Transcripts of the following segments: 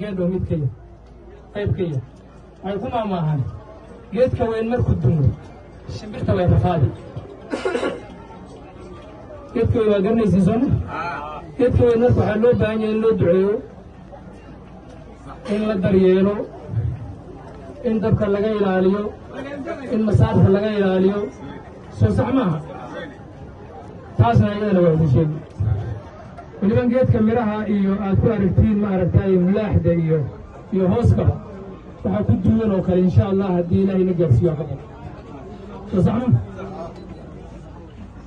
geedho mid kaya qayb kaya ay ku maamaahan geedka weyn markuu dumo shimbirta way rafaadi geedka waa garanaysiin soo geedka weyn marka waxaa loo baahan yahay in loo duceeyo in la daryeelo in dabka laga ilaaliyo in masaafka laga ilaaliyo soo sax maaha taasna ayadana waa idin sheegi weliban geedka miraha iyo aad ku aragtiin ma aragtaayo mulaaxda iyo hooskaba waxaa ku duwan oo kale insha allah haddii ilaahay na gaarsiiyo ka badan soo sax maaha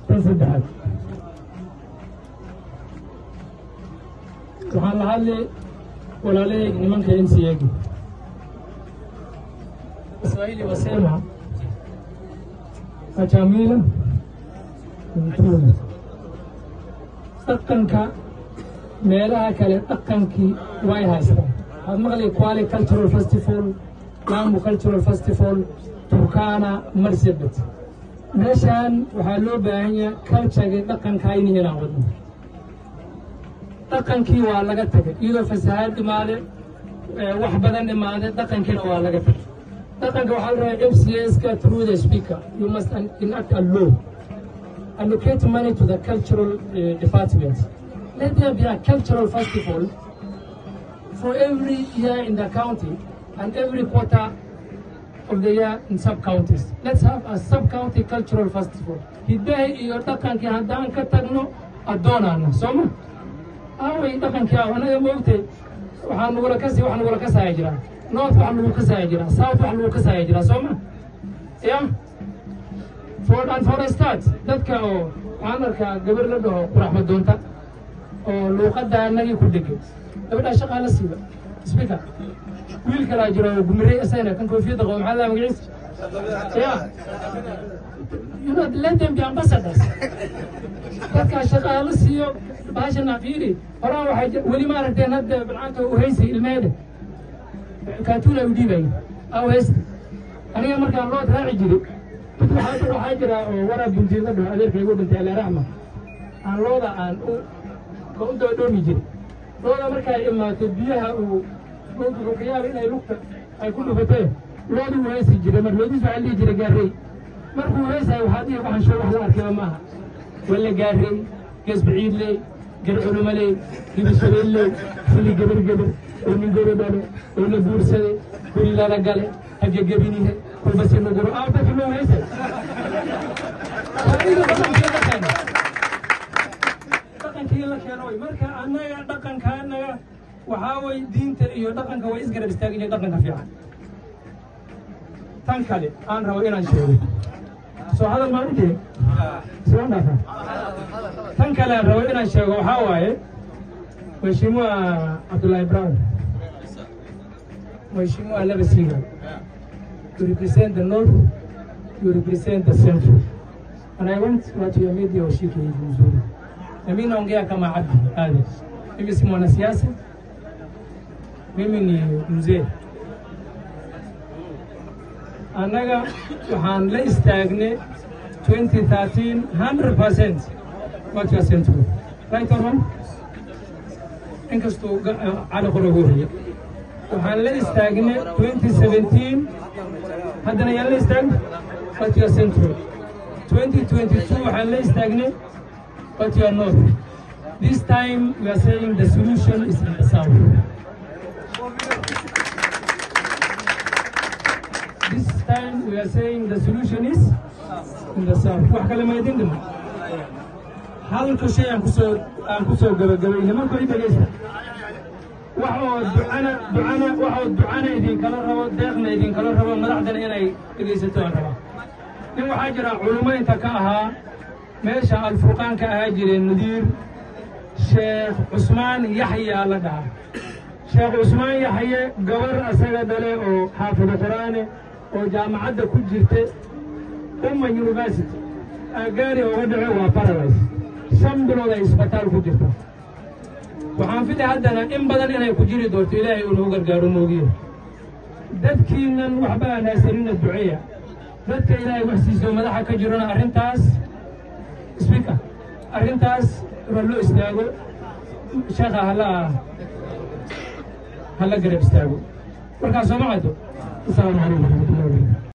tan saddexaad waxaan la hadli walaalahayg nimanka NCA-ga Kiswahili wasema achamila mtume dhaqanka meelaha kale dhaqankii way haystaan waxaad maqli Kwale Cultural Festival Lamu Cultural Festival Turkana Marsabit meeshaan waxaa loo baahan yahay culture-ga dhaqanka inay helaan wadno dhaqankii waa laga tagay iyadoo fasahaad imaade wax badan imaade dhaqankiina waa laga tagay dhaqanka waxaa la rabaa MCAs-ka through the speaker you must enact a law allocate money to the cultural departments let there be a cultural festival for every year in the county and every quarter of the year in sub-counties let's have a sub-county cultural festival hidahay iyo dhaqankii haddaan ka tagno addoonana sooma away dhaqankii anaga moogtay waxaan nagula kasaya jiraa north waxaa lagu kasaya jiraa south waxaa lagu kasaya jiraa sooma ya for a start dadka oo waxaan arkaa gabar la dhaho quraxma doonta oo luuqadda anagii ku dhegay gabadhaa shaqaa la siiba speaker wiil kalaa jiro oo gumirey asayna kan koofiyadda qabo maxaa laa magaciisa ya you know let them be ambassadors dadkaa shaqaa la siiyo baashana fiiri horaan waxay weli ma aragteen hadda bilcaanta u haysay ilmeeda kaatuula u dhiibay aw haysta aniga markaan loo raaci jiray mid waxaa jira oo waraab binti la dhaho adeerkaygu dhintay ala raxma aan looda aan u doodhoomi jiray looda markay imaato biyaha uu ka yaaba inay lugta ay ku dhufatee looda u haysi jiray mar loodiis waxaa dhihi jiray gaarrey markuu haysayo waxaa dhihi waxaan shoo wax la arkayba maaha walla gaarrey gees baciidley gar culumaley hibishabeelley fili gebar oo nin gabadhale oo la guursaday kuli lala gale hagagabinihe kulbasi nuguro dadka loo haysay dhaqankii la keeno marka annaga dhaqanka annaga waxaa way diinta iyo dhaqanka way isgarab istaagaya dhaqanka fiican tan kale aan rabo inaan sheego soo hadal maan u jeeg soo dhaafa tan kale aan rabo inaan sheego waxaa waaye Mheshimiwa Abdullah Brown Mheshimiwa Labasiga you represent the north you represent the central and I want watu ya media washike hivi mzuri na mimi naongea kama Abdi Ali mimi si mwanasiasa mimi ni mzee annaga waxaan la istaagnay 2013 100% watu ya central right or wrong inkastoo cali qorogu haya waxaan la istaagnay 2017 haddana yaan la istaagnay watiya central 2022 waxaan la istaagnay watiya north this time we are saying the solution is in the south this time we are saying the solution is in the south wax kale ma idin dhima hadalka shay aan kusoo gabagabay nimanku dhegeysta waxoo ducana idinkala rabo deeqna idinkala rabo madaxdana inay dhegeysato aan rabaa nin waxaa jira culumaynta ka ahaa meesha alfurqaan ka ahaa jireen mudiir sheekh cusmaan yaxya la dhahaa sheekh cusmaan yaxye gabar asaga dhale oo xaafidu quraane oo jaamacadda ku jirta umma university gaari ooga dhaco waa paradise 5 bilood ay isbitaal ku jirta waxaan filay haddana in badan inay ku jiri doonto ilaahay uu nagu gargaaro moogiyo dadkiinan waxba aan haysanina duceeya dadka ilaahay wax siiso madaxa ka jirana arrintaas speaker arrintaas waa loo istaago sheekha hala hala garab istaago markaas soo ma caddo. Asalaamu calaykum waraxmatullahi wabarakatu.